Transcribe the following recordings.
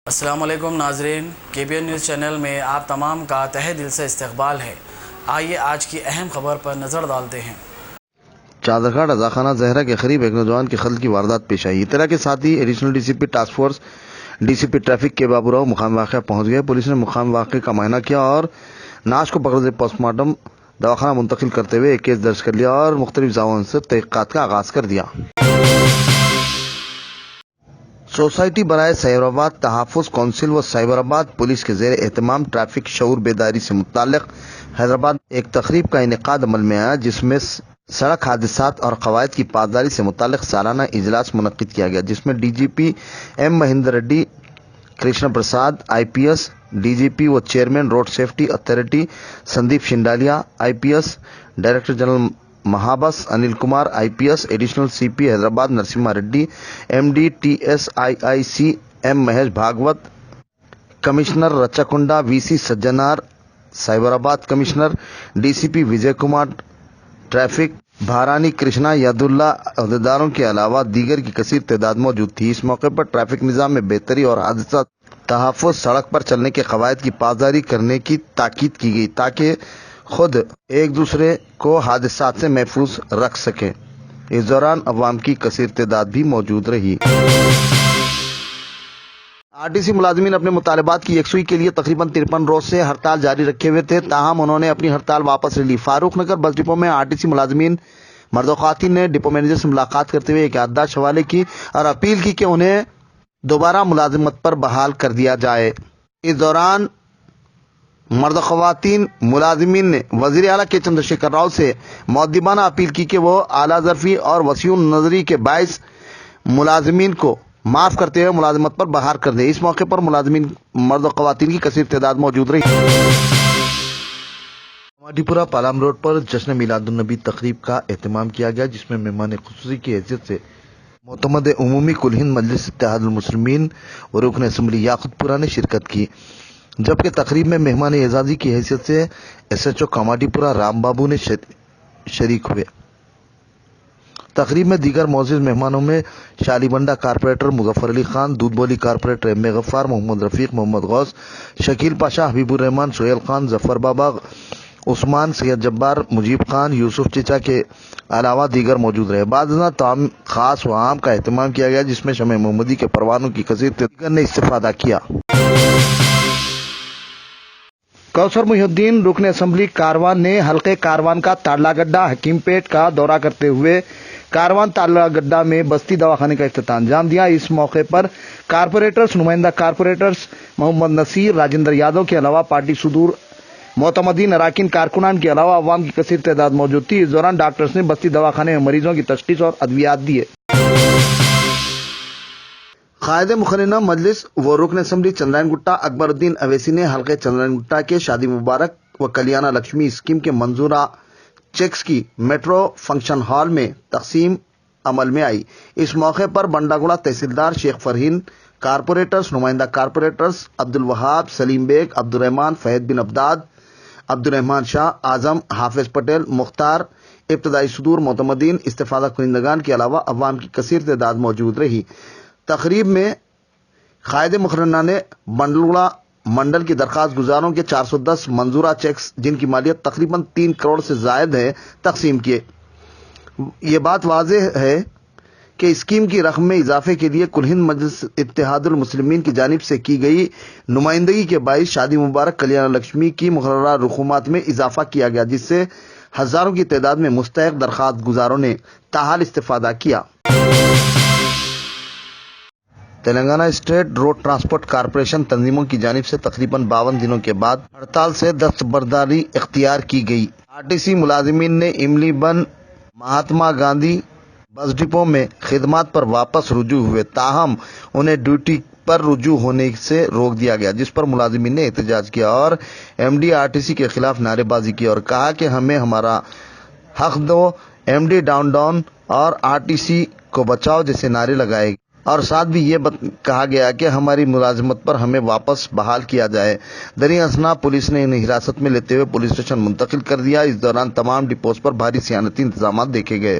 السلام علیکم ناظرین، KBN نیوز چینل میں آپ تمام کا تہہ دل سے استقبال ہے۔ آئیے آج کی اہم خبر پر نظر ڈالتے ہیں۔ چادرگھاٹ رضاخانہ زہرہ کے قریب ایک نوجوان کی قتل کی واردات پیش آئی۔ اطلاع کے ساتھ ہی additional DCP task force DCP traffic کے بابو راؤ مقام واقعہ پہنچ گئے۔ پولیس نے مقام واقعے کا معائنہ کیا اور نعش کو پکڑتے پوسٹ مارٹم دواخانہ منتقل کرتے ہوئے ایک کیس درج کر لیا اور مختلف زاویوں سے تحقیقات کا آغاز کر دیا۔ سوسائٹی برائے سائبرآباد تحفظ کونسل و سائبرآباد پولیس کے زیر اہتمام ٹریفک شعور بیداری سے متعلق حیدرآباد ایک تقریب کا انعقاد عمل میں آیا، جس میں سڑک حادثات اور قواعد کی پاسداری سے متعلق سالانہ اجلاس منعقد کیا گیا، جس میں DGP M Mahender Reddy Krishna Prasad IPS، DGP و chairman road safety authority Sandeep Shandilya IPS، director general مہابس Anil Kumar IPS، additional CP Hyderabad Narsimha Reddy, MD TSIIC M Mahesh Bhagwat, commissioner Rachakonda VC Sajjanar, Cyberabad commissioner DCP Vijay Kumar traffic بھارانی کرشنا یاد اللہ عہدیداروں کے علاوہ دیگر کی کثیر تعداد موجود تھی۔ اس موقع پر ٹریفک نظام میں بہتری اور حادثات تحفظ، سڑک پر چلنے کے قواعد کی پاسداری کرنے کی تاکید کی گئی تاکہ خود ایک دوسرے کو حادثات سے محفوظ رکھ سکیں۔ اس دوران عوام کی کثیر تعداد بھی موجود رہی۔ RTC ملازمین اپنے مطالبات کی یکسوئی کے لیے تقریباً 53 روز سے ہڑتال جاری رکھے ہوئے تھے، تاہم انہوں نے اپنی ہڑتال واپس لے لی۔ فاروق نگر بس ڈپو میں RTC ملازمین مرد و خواتین نے ڈپو مینیجر سے ملاقات کرتے ہوئے ایک یادداشت حوالے کی اور اپیل کی کہ انہیں دوبارہ ملازمت پر بحال کر دیا جائے۔ اس دوران مرد و خواتین ملازمین نے وزیر اعلیٰ کے چندر شیکھر راؤ سے مؤدبانہ اپیل کی کہ وہ اعلیٰ ظرفی اور وسیع نظری کے باعث ملازمین کو معاف کرتے ہوئے ملازمت پر بحال کر دیں۔ اس موقع پر ملازمین مرد و خواتین کی کثیر تعداد موجود رہی۔ کماڈی پورہ پالام روڈ پر جشن میلاد النبی تقریب کا اہتمام کیا گیا، جس میں مہمان خصوصی کی حیثیت سے معتمد عمومی کل ہند مجلس اتحاد المسلمین و رکن اسمبلی یاقوت پورہ نے شرکت کی، جبکہ تقریب میں مہمان اعزازی کی حیثیت سے SHO کماڈی پورہ رام بابو نے شریک ہوئے۔ تقریب میں دیگر معزز مہمانوں میں شالی بنڈا کارپوریٹر مظفر علی خان، دودھ بولی کارپوریٹر M غفار، محمد رفیق، محمد غوث، شکیل پاشا، حبیب الرحمان، سہیل خان، ظفر بابا، عثمان، سید جبار، مجیب خان، یوسف چچا کے علاوہ دیگر موجود رہے۔ بعد ازاں تعام خاص و عام کا اہتمام کیا گیا، جس میں شمع محمدی کے پروانوں کی کثیر تعداد نے استفادہ کیا۔ کوثر محی الدین رکن اسمبلی کاروان نے حلقے کاروان کا تاڑلہ گڈھا حکیم پیٹ کا دورہ کرتے ہوئے کاروان تاڑلہ گڈھا میں بستی دواخانے کا افتتاح انجام دیا۔ اس موقع پر کارپوریٹرز، نمائندہ کارپوریٹرز محمد نصیر، راجندر یادو کے علاوہ پارٹی صدور، معتمدین، اراکین، کارکنان کے علاوہ عوام کی کثیر تعداد موجود تھی۔ اس دوران ڈاکٹرز نے بستی دواخانے میں مریضوں کی تشخیص اور ادویات دیے۔ قائد مقننہ مجلس و رکن اسمبلی چندرائن گٹا اکبر الدین اویسی نے حلقے چندرائن گٹا کے شادی مبارک و کلیانہ لکشمی اسکیم کے منظورہ چیکس کی میٹرو فنکشن ہال میں تقسیم عمل میں آئی۔ اس موقع پر بنڈاگوڑا تحصیلدار شیخ فرحین، کارپوریٹرز، نمائندہ کارپوریٹرز عبدالوہاب، سلیم بیگ، عبدالرحمان، فہد بن عبداد، عبدالرحمان شاہ، اعظم، حافظ پٹیل، مختار، ابتدائی صدور، معتمدین، استفادہ کنندگان کے علاوہ عوام کی کثیر تعداد موجود رہی۔ تقریب میں قائد مقررہ نے بنڈاگوڑا منڈل کی درخواست گزاروں کے 410 منظورہ چیکس، جن کی مالیت تقریباً 3 کروڑ سے زائد ہے، تقسیم کیے۔ یہ بات واضح ہے کہ اسکیم کی رقم میں اضافے کے لیے کل ہند مجلس اتحاد المسلمین کی جانب سے کی گئی نمائندگی کے باعث شادی مبارک کلیانہ لکشمی کی مقررہ رقومات میں اضافہ کیا گیا، جس سے ہزاروں کی تعداد میں مستحق درخواست گزاروں نے تاحال استفادہ کیا۔ Telangana state road transport corporation تنظیموں کی جانب سے تقریباً 52 دنوں کے بعد ہڑتال سے دستبرداری اختیار کی گئی۔ RTC ملازمین نے املی بن مہاتما گاندھی بس ڈپو میں خدمات پر واپس رجوع ہوئے، تاہم انہیں ڈیوٹی پر رجوع ہونے سے روک دیا گیا، جس پر ملازمین نے احتجاج کیا اور MD RTC کے خلاف نعرے بازی کی اور کہا کہ ہمیں ہمارا حق دو، MD ڈاؤن ڈاؤن اور RTC کو بچاؤ جیسے نعرے لگائے گئے، اور ساتھ بھی یہ کہا گیا کہ ہماری ملازمت پر ہمیں واپس بحال کیا جائے۔ دریں اثنا پولیس نے انہیں حراست میں لیتے ہوئے پولیس اسٹیشن منتقل کر دیا۔ اس دوران تمام ڈپوز پر بھاری سیانتی انتظامات دیکھے گئے۔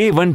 A1